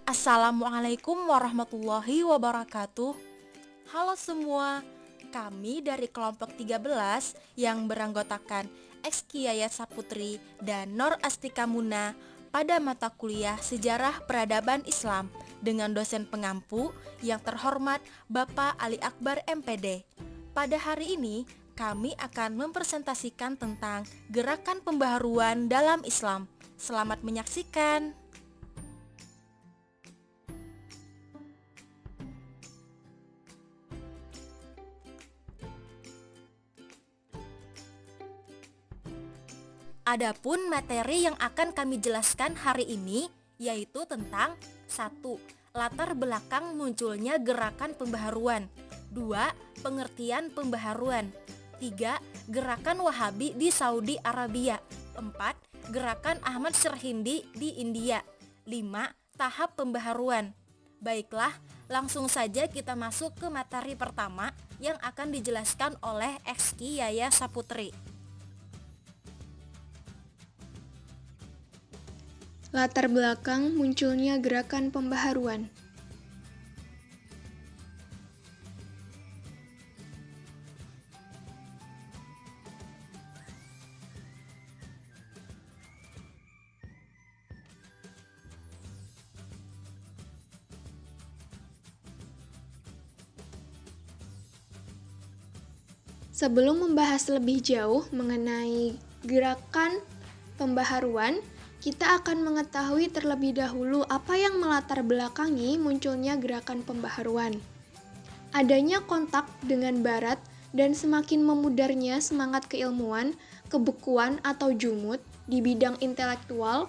Assalamualaikum warahmatullahi wabarakatuh. Halo semua, kami dari kelompok 13 yang beranggotakan Eski Yaya Saputri dan Nor Astika Muna pada mata kuliah Sejarah Peradaban Islam dengan dosen pengampu yang terhormat Bapak Ali Akbar MPD. Pada hari ini, kami akan mempresentasikan tentang gerakan pembaharuan dalam Islam. Selamat menyaksikan. Adapun materi yang akan kami jelaskan hari ini yaitu tentang 1. Latar belakang munculnya gerakan pembaharuan. 2. Pengertian pembaharuan. 3. Gerakan Wahabi di Saudi Arabia. 4. Gerakan Ahmad Sirhindi di India. 5. Tahap pembaharuan. Baiklah, langsung saja kita masuk ke materi pertama yang akan dijelaskan oleh Eski Yaya Saputri. Latar belakang munculnya gerakan pembaharuan. Sebelum membahas lebih jauh mengenai gerakan pembaharuan, kita akan mengetahui terlebih dahulu apa yang melatar belakangi munculnya gerakan pembaharuan. Adanya kontak dengan Barat dan semakin memudarnya semangat keilmuan, kebukuan atau jumud di bidang intelektual,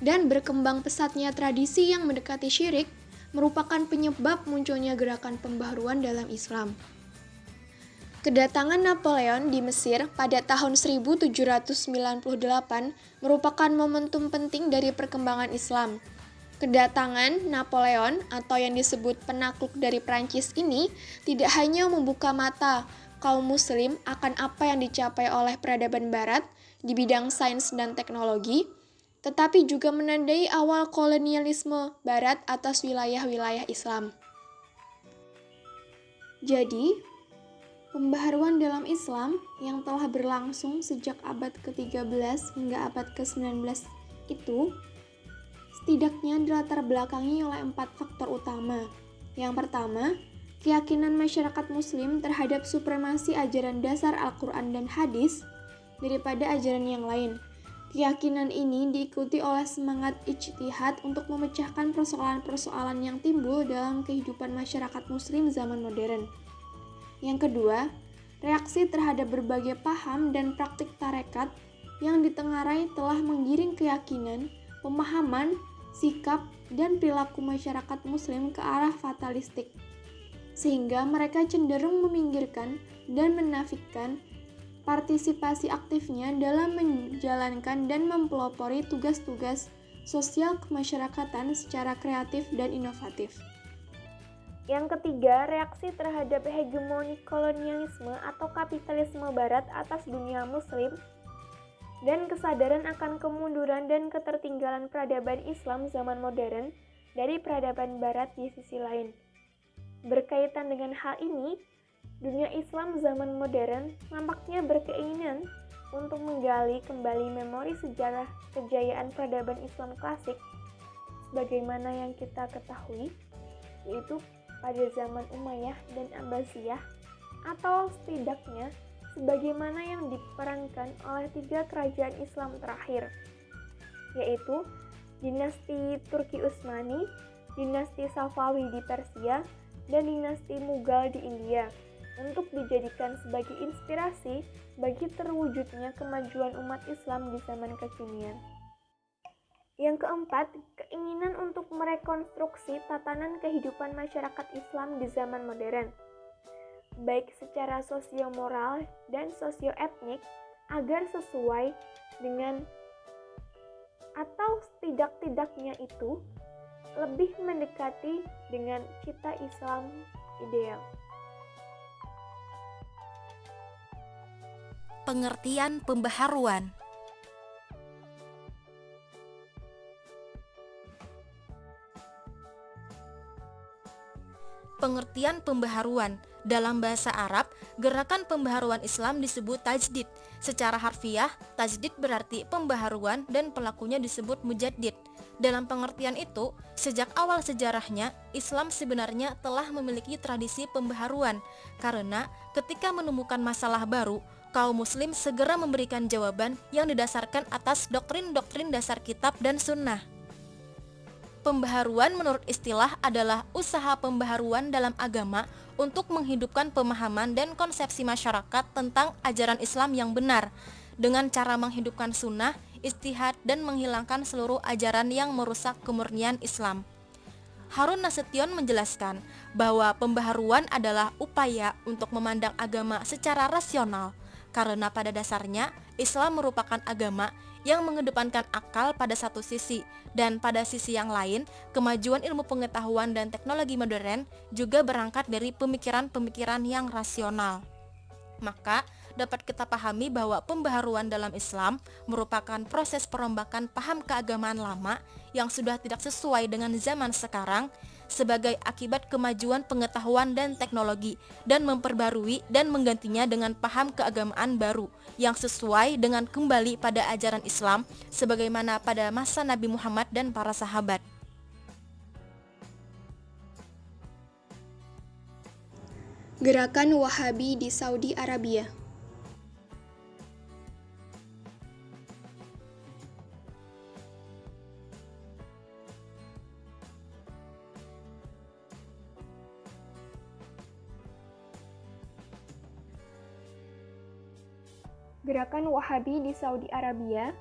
dan berkembang pesatnya tradisi yang mendekati syirik merupakan penyebab munculnya gerakan pembaharuan dalam Islam. Kedatangan Napoleon di Mesir pada tahun 1798 merupakan momentum penting dari perkembangan Islam. Kedatangan Napoleon atau yang disebut penakluk dari Prancis ini tidak hanya membuka mata kaum muslim akan apa yang dicapai oleh peradaban barat di bidang sains dan teknologi, tetapi juga menandai awal kolonialisme barat atas wilayah-wilayah Islam. Jadi, pembaharuan dalam Islam yang telah berlangsung sejak abad ke-13 hingga abad ke-19 itu setidaknya dilatar belakangi oleh 4 faktor utama. Yang pertama, keyakinan masyarakat muslim terhadap supremasi ajaran dasar Al-Quran dan Hadis daripada ajaran yang lain. Keyakinan ini diikuti oleh semangat ijtihad untuk memecahkan persoalan-persoalan yang timbul dalam kehidupan masyarakat muslim zaman modern. Yang kedua, reaksi terhadap berbagai paham dan praktik tarekat yang ditengarai telah menggiring keyakinan, pemahaman, sikap, dan perilaku masyarakat muslim ke arah fatalistik, sehingga mereka cenderung meminggirkan dan menafikan partisipasi aktifnya dalam menjalankan dan mempelopori tugas-tugas sosial kemasyarakatan secara kreatif dan inovatif. Yang ketiga, reaksi terhadap hegemoni kolonialisme atau kapitalisme barat atas dunia muslim dan kesadaran akan kemunduran dan ketertinggalan peradaban Islam zaman modern dari peradaban barat di sisi lain. Berkaitan dengan hal ini, dunia Islam zaman modern nampaknya berkeinginan untuk menggali kembali memori sejarah kejayaan peradaban Islam klasik sebagaimana yang kita ketahui, yaitu pada zaman Umayyah dan Abbasiyah, atau setidaknya sebagaimana yang diperankan oleh 3 kerajaan Islam terakhir, yaitu dinasti Turki Utsmani, dinasti Safawi di Persia, dan dinasti Mughal di India, untuk dijadikan sebagai inspirasi bagi terwujudnya kemajuan umat Islam di zaman kekinian. Yang keempat, keinginan untuk merekonstruksi tatanan kehidupan masyarakat Islam di zaman modern, baik secara sosio-moral dan sosio-etnik, agar sesuai dengan atau setidak-tidaknya itu lebih mendekati dengan cita Islam ideal. Pengertian pembaharuan. Pengertian pembaharuan. Dalam bahasa Arab, gerakan pembaharuan Islam disebut tajdid. Secara harfiah, tajdid berarti pembaharuan dan pelakunya disebut mujaddid. Dalam pengertian itu, sejak awal sejarahnya, Islam sebenarnya telah memiliki tradisi pembaharuan, karena ketika menemukan masalah baru, kaum muslim segera memberikan jawaban yang didasarkan atas doktrin-doktrin dasar kitab dan sunnah. Pembaharuan menurut istilah adalah usaha pembaharuan dalam agama untuk menghidupkan pemahaman dan konsepsi masyarakat tentang ajaran Islam yang benar, dengan cara menghidupkan sunnah, ijtihad, dan menghilangkan seluruh ajaran yang merusak kemurnian Islam. Harun Nasution menjelaskan bahwa pembaharuan adalah upaya untuk memandang agama secara rasional, karena pada dasarnya Islam merupakan agama yang mengedepankan akal pada satu sisi, dan pada sisi yang lain, kemajuan ilmu pengetahuan dan teknologi modern juga berangkat dari pemikiran-pemikiran yang rasional. Maka, dapat kita pahami bahwa pembaharuan dalam Islam merupakan proses perombakan paham keagamaan lama yang sudah tidak sesuai dengan zaman sekarang sebagai akibat kemajuan pengetahuan dan teknologi, dan memperbarui dan menggantinya dengan paham keagamaan baru yang sesuai dengan kembali pada ajaran Islam sebagaimana pada masa Nabi Muhammad dan para sahabat. Gerakan Wahabi di Saudi Arabia. Gerakan Wahabi di Saudi Arabia,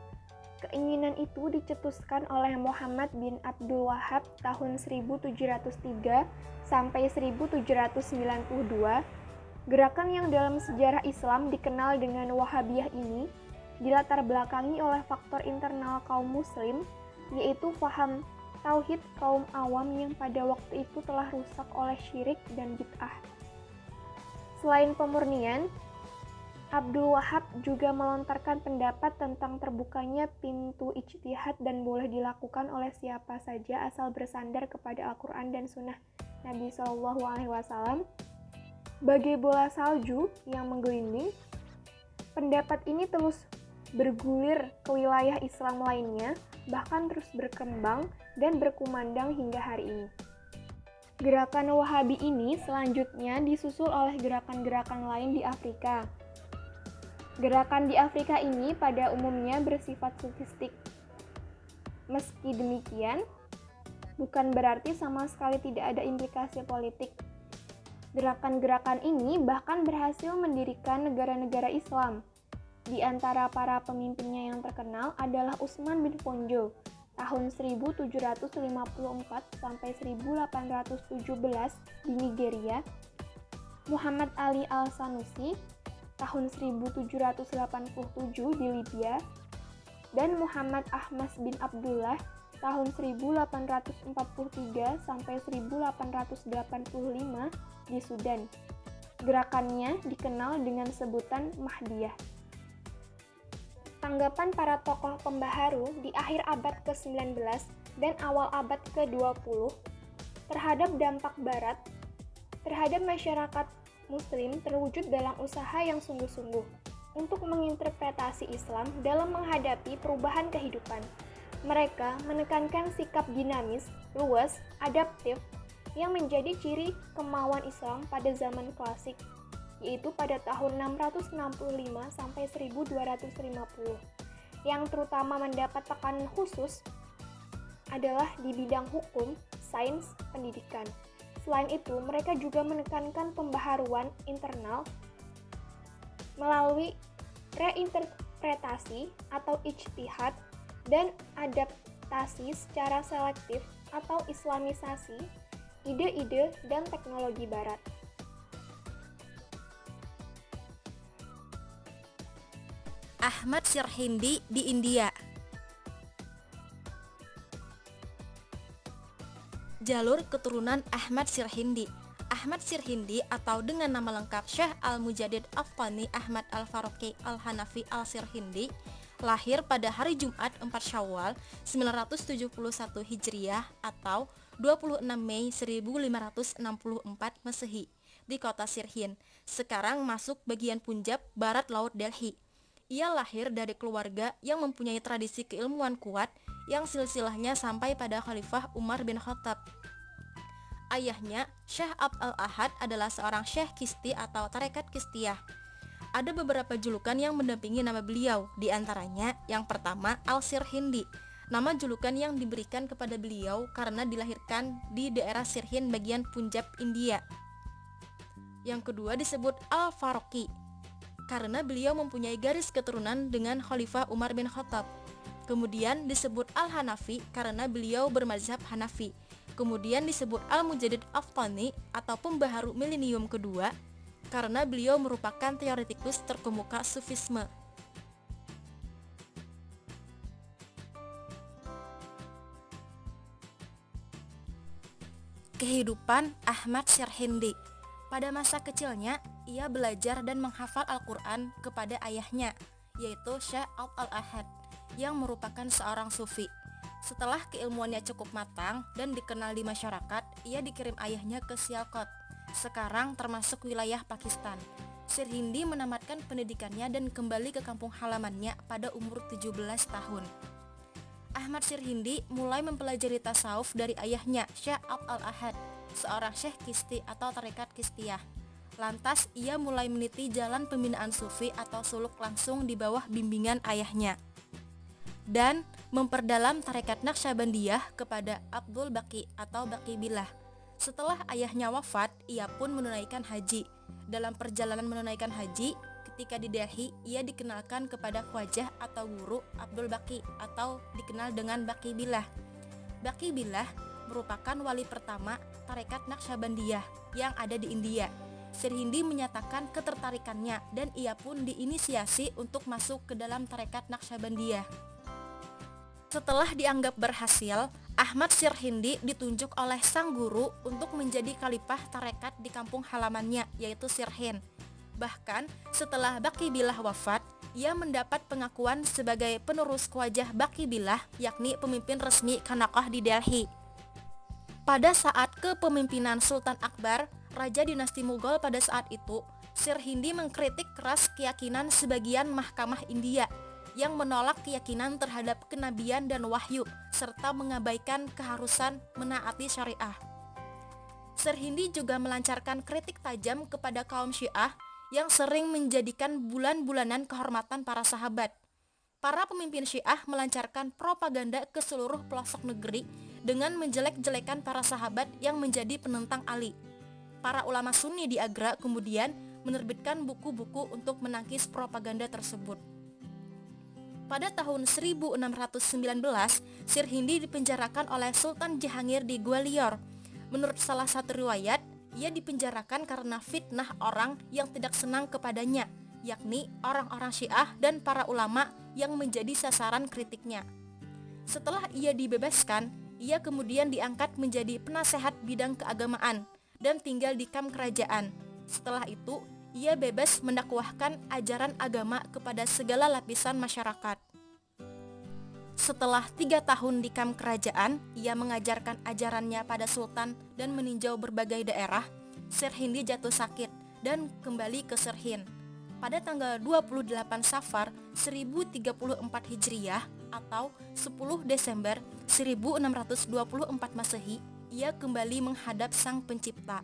keinginan itu dicetuskan oleh Muhammad bin Abdul Wahab tahun 1703 sampai 1792. Gerakan yang dalam sejarah Islam dikenal dengan Wahabiyah ini dilatar belakangi oleh faktor internal kaum muslim, yaitu paham tauhid kaum awam yang pada waktu itu telah rusak oleh syirik dan bid'ah. Selain pemurnian, Abdul Wahab juga melontarkan pendapat tentang terbukanya pintu ijtihad dan boleh dilakukan oleh siapa saja asal bersandar kepada Al-Quran dan Sunnah Nabi SAW. Bagai bola salju yang menggelinding, pendapat ini terus bergulir ke wilayah Islam lainnya, bahkan terus berkembang dan berkumandang hingga hari ini. Gerakan Wahabi ini selanjutnya disusul oleh gerakan-gerakan lain di Afrika. Gerakan di Afrika ini pada umumnya bersifat sufistik. Meski demikian, bukan berarti sama sekali tidak ada implikasi politik. Gerakan-gerakan ini bahkan berhasil mendirikan negara-negara Islam. Di antara para pemimpinnya yang terkenal adalah Utsman bin Fonjo tahun 1754 sampai 1817 di Nigeria, Muhammad Ali Al-Sanusi tahun 1787 di Libya, dan Muhammad Ahmad bin Abdullah tahun 1843 sampai 1885 di Sudan. Gerakannya dikenal dengan sebutan Mahdiyah. Tanggapan para tokoh pembaharu di akhir abad ke-19 dan awal abad ke-20 terhadap dampak Barat terhadap masyarakat Muslim terwujud dalam usaha yang sungguh-sungguh untuk menginterpretasi Islam dalam menghadapi perubahan kehidupan. Mereka menekankan sikap dinamis, luas, adaptif yang menjadi ciri kemauan Islam pada zaman klasik, yaitu pada tahun 665 sampai 1250. Yang terutama mendapat tekanan khusus adalah di bidang hukum, sains, pendidikan. Selain itu, mereka juga menekankan pembaharuan internal melalui reinterpretasi atau ijtihad dan adaptasi secara selektif atau islamisasi ide-ide dan teknologi barat. Ahmad Sirhindi di India. Jalur keturunan Ahmad Sirhindi. Ahmad Sirhindi atau dengan nama lengkap Syekh Al-Mujaddid Afqani Ahmad Al-Faruqi Al-Hanafi Al-Sirhindi lahir pada hari Jumat 4 Syawal 971 Hijriah atau 26 Mei 1564 Masehi di kota Sirhind, sekarang masuk bagian Punjab, barat laut Delhi. Ia lahir dari keluarga yang mempunyai tradisi keilmuan kuat yang silsilahnya sampai pada Khalifah Umar bin Khattab. Ayahnya, Syekh Abd al-Ahad adalah seorang syekh Chisti atau tarekat Chistiyah. Ada beberapa julukan yang mendampingi nama beliau, di antaranya yang pertama Al-Sirhindi, nama julukan yang diberikan kepada beliau karena dilahirkan di daerah Sirhind bagian Punjab, India. Yang kedua disebut Al-Faruqi, karena beliau mempunyai garis keturunan dengan Khalifah Umar bin Khattab. Kemudian disebut Al-Hanafi karena beliau bermazhab Hanafi. Kemudian disebut Al-Mujaddid Aftani atau pembaharu milenium kedua karena beliau merupakan teoretikus terkemuka Sufisme. Kehidupan Ahmad Sirhindi. Pada masa kecilnya, ia belajar dan menghafal Al-Quran kepada ayahnya, yaitu Syekh Abd al-Ahad, yang merupakan seorang sufi. Setelah keilmuannya cukup matang dan dikenal di masyarakat, ia dikirim ayahnya ke Sialkot, sekarang termasuk wilayah Pakistan. Sirhindi menamatkan pendidikannya dan kembali ke kampung halamannya pada umur 17 tahun. Ahmad Sirhindi mulai mempelajari tasawuf dari ayahnya, Syekh Abd al-Ahad, seorang syekh Chisti atau tarekat Chistiyah. Lantas ia mulai meniti jalan pembinaan sufi atau suluk langsung di bawah bimbingan ayahnya, dan memperdalam tarekat Naqsyabandiyah kepada Abdul Baqi atau Baqi Billah. Setelah ayahnya wafat, ia pun menunaikan haji. Dalam perjalanan menunaikan haji, ketika di Delhi, ia dikenalkan kepada khwajah atau guru Abdul Baqi atau dikenal dengan Baqi Billah. Baqi Billah merupakan wali pertama tarekat Naqsyabandiyah yang ada di India. Sirhindi menyatakan ketertarikannya dan ia pun diinisiasi untuk masuk ke dalam tarekat Naqsyabandiyah. Setelah dianggap berhasil, Ahmad Sirhindi ditunjuk oleh sang guru untuk menjadi khalifah tarekat di kampung halamannya, yaitu Sirhind. Bahkan setelah Baqi Billah wafat, ia mendapat pengakuan sebagai penerus khwajah Baqi Billah, yakni pemimpin resmi Kanaqah di Delhi. Pada saat kepemimpinan Sultan Akbar, Raja dinasti Mughal pada saat itu, Sirhindi mengkritik keras keyakinan sebagian mahkamah India yang menolak keyakinan terhadap kenabian dan wahyu, serta mengabaikan keharusan menaati syariah. Sirhindi juga melancarkan kritik tajam kepada kaum Syiah yang sering menjadikan bulan-bulanan kehormatan para sahabat. Para pemimpin Syiah melancarkan propaganda ke seluruh pelosok negeri dengan menjelek-jelekan para sahabat yang menjadi penentang Ali. Para ulama Sunni di Agra kemudian menerbitkan buku-buku untuk menangkis propaganda tersebut. Pada tahun 1619, Sirhindi dipenjarakan oleh Sultan Jahangir di Gwalior. Menurut salah satu riwayat, ia dipenjarakan karena fitnah orang yang tidak senang kepadanya, yakni orang-orang Syiah dan para ulama yang menjadi sasaran kritiknya. Setelah ia dibebaskan, ia kemudian diangkat menjadi penasehat bidang keagamaan dan tinggal di kamp kerajaan. Setelah itu, ia bebas mendakwahkan ajaran agama kepada segala lapisan masyarakat. Setelah 3 tahun di kamp kerajaan, ia mengajarkan ajarannya pada sultan dan meninjau berbagai daerah. Sirhindi jatuh sakit dan kembali ke Sirhind. Pada tanggal 28 Safar 1034 Hijriah atau 10 Desember 1624 Masehi, ia kembali menghadap Sang Pencipta.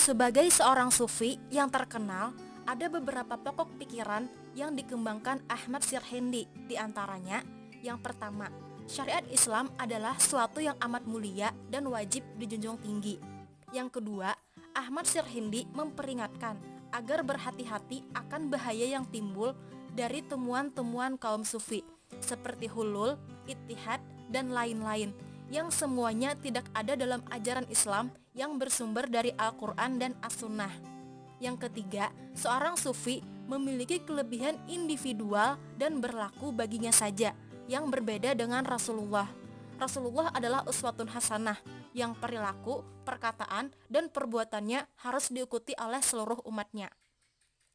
Sebagai seorang sufi yang terkenal, ada beberapa pokok pikiran yang dikembangkan Ahmad Sirhindi. Di antaranya, yang pertama, syariat Islam adalah suatu yang amat mulia dan wajib dijunjung tinggi. Yang kedua, Ahmad Sirhindi memperingatkan agar berhati-hati akan bahaya yang timbul dari temuan-temuan kaum sufi seperti hulul, ittihad, dan lain-lain, yang semuanya tidak ada dalam ajaran Islam yang bersumber dari Al-Quran dan As-Sunnah. Yang ketiga, seorang sufi memiliki kelebihan individual dan berlaku baginya saja, yang berbeda dengan Rasulullah. Rasulullah adalah uswatun hasanah, yang perilaku, perkataan, dan perbuatannya harus diikuti oleh seluruh umatnya.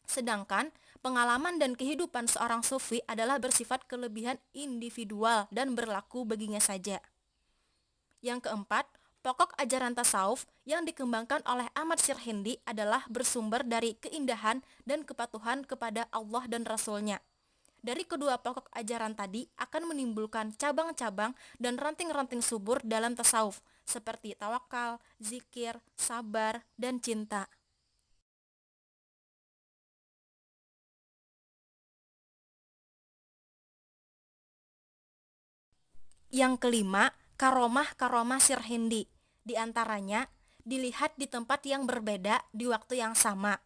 Sedangkan pengalaman dan kehidupan seorang sufi adalah bersifat kelebihan individual dan berlaku baginya saja. Yang keempat, pokok ajaran tasawuf yang dikembangkan oleh Ahmad Sirhindi adalah bersumber dari keindahan dan kepatuhan kepada Allah dan Rasul-Nya. Dari kedua pokok ajaran tadi akan menimbulkan cabang-cabang dan ranting-ranting subur dalam tasawuf, seperti tawakal, zikir, sabar, dan cinta. Yang kelima, karomah-karomah Sirhindi. Di antaranya, dilihat di tempat yang berbeda di waktu yang sama.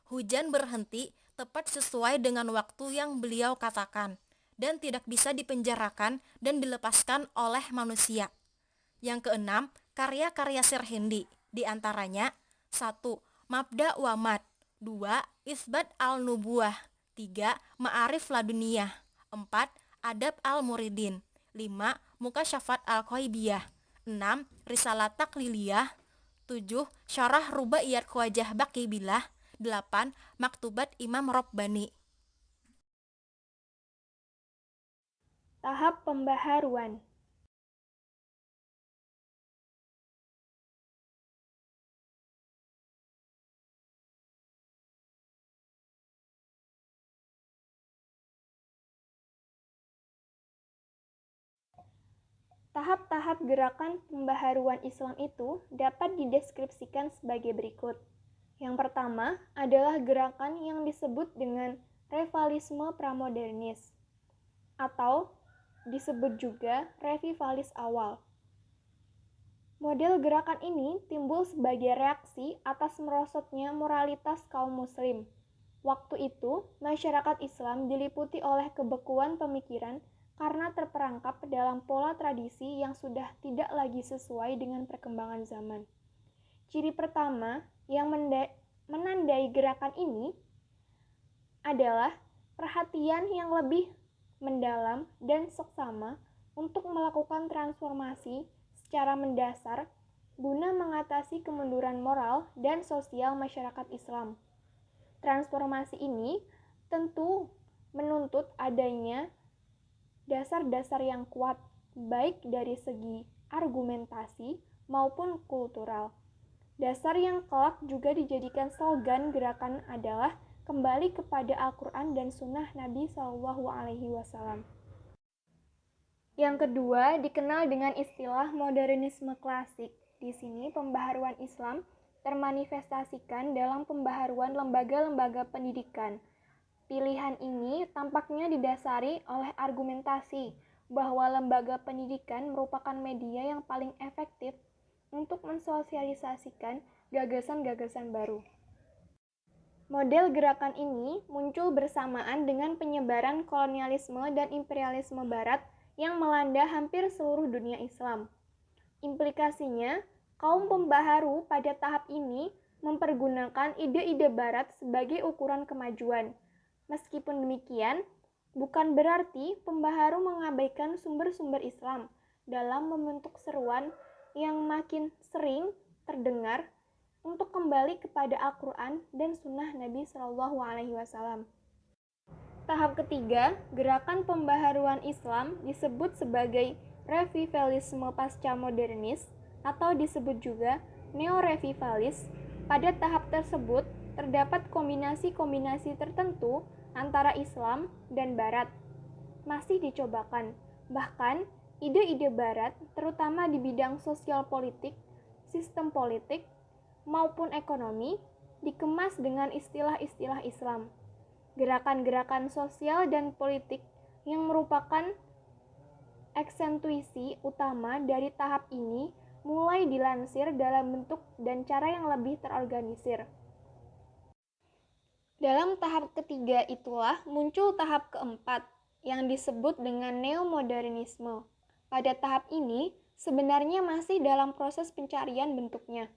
Hujan berhenti tepat sesuai dengan waktu yang beliau katakan, dan tidak bisa dipenjarakan dan dilepaskan oleh manusia. Yang keenam, karya-karya Sirhindi. Di antaranya, 1. Mabda wa Mad. 2. Isbat al-Nubuwah. 3. Ma'arif Laduniyah. 4. Adab al-Muridin. 5. Mukasyafat al-Qaibiyah. 6. Risalah Takliliyah. 7. Syarah Rubaiyat Khawajah Baqi Billah. 8. Maktubat Imam Rabbani. Tahap pembaharuan. Tahap-tahap gerakan pembaharuan Islam itu dapat dideskripsikan sebagai berikut. Yang pertama adalah gerakan yang disebut dengan revivalisme pramodernis atau disebut juga revivalis awal. Model gerakan ini timbul sebagai reaksi atas merosotnya moralitas kaum muslim. Waktu itu, masyarakat Islam diliputi oleh kebekuan pemikiran karena terperangkap dalam pola tradisi yang sudah tidak lagi sesuai dengan perkembangan zaman. Ciri pertama yang menandai gerakan ini adalah perhatian yang lebih mendalam dan seksama untuk melakukan transformasi secara mendasar guna mengatasi kemunduran moral dan sosial masyarakat Islam. Transformasi ini tentu menuntut adanya dasar-dasar yang kuat, baik dari segi argumentasi maupun kultural. Dasar yang kelak juga dijadikan slogan gerakan adalah kembali kepada Al-Quran dan Sunnah Nabi SAW. Yang kedua dikenal dengan istilah modernisme klasik. Di sini pembaharuan Islam termanifestasikan dalam pembaharuan lembaga-lembaga pendidikan. Pilihan ini tampaknya didasari oleh argumentasi bahwa lembaga pendidikan merupakan media yang paling efektif untuk mensosialisasikan gagasan-gagasan baru. Model gerakan ini muncul bersamaan dengan penyebaran kolonialisme dan imperialisme barat yang melanda hampir seluruh dunia Islam. Implikasinya, kaum pembaharu pada tahap ini mempergunakan ide-ide barat sebagai ukuran kemajuan. Meskipun demikian, bukan berarti pembaharu mengabaikan sumber-sumber Islam dalam membentuk seruan yang makin sering terdengar untuk kembali kepada Al-Quran dan Sunnah Nabi SAW. Tahap ketiga, gerakan pembaharuan Islam disebut sebagai revivalisme pasca modernis atau disebut juga neo-revivalis. Pada tahap tersebut, terdapat kombinasi-kombinasi tertentu antara Islam dan Barat. Masih dicobakan, bahkan ide-ide Barat, terutama di bidang sosial politik, sistem politik, maupun ekonomi, dikemas dengan istilah-istilah Islam. Gerakan-gerakan sosial dan politik yang merupakan eksentuasi utama dari tahap ini mulai dilansir dalam bentuk dan cara yang lebih terorganisir. Dalam tahap ketiga itulah muncul tahap keempat yang disebut dengan neomodernisme. Pada tahap ini sebenarnya masih dalam proses pencarian bentuknya.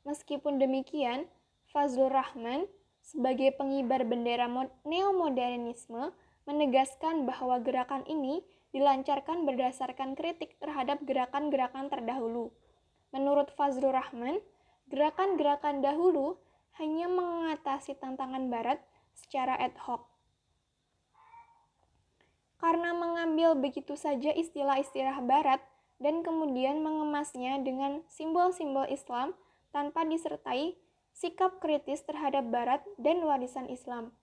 Meskipun demikian, Fazlur Rahman sebagai pengibar bendera neomodernisme menegaskan bahwa gerakan ini dilancarkan berdasarkan kritik terhadap gerakan-gerakan terdahulu. Menurut Fazlur Rahman, gerakan-gerakan dahulu hanya mengatasi tantangan Barat secara ad hoc. Karena mengambil begitu saja istilah-istilah Barat dan kemudian mengemasnya dengan simbol-simbol Islam tanpa disertai sikap kritis terhadap Barat dan warisan Islam.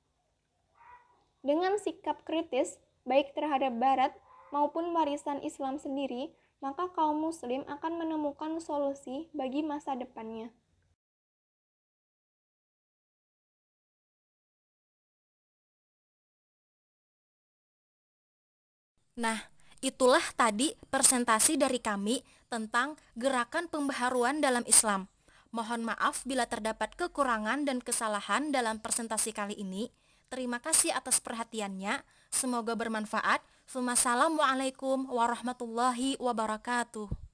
Dengan sikap kritis, baik terhadap Barat maupun warisan Islam sendiri, maka kaum muslim akan menemukan solusi bagi masa depannya. Nah, itulah tadi presentasi dari kami tentang gerakan pembaharuan dalam Islam. Mohon maaf bila terdapat kekurangan dan kesalahan dalam presentasi kali ini. Terima kasih atas perhatiannya. Semoga bermanfaat. Wassalamualaikum warahmatullahi wabarakatuh.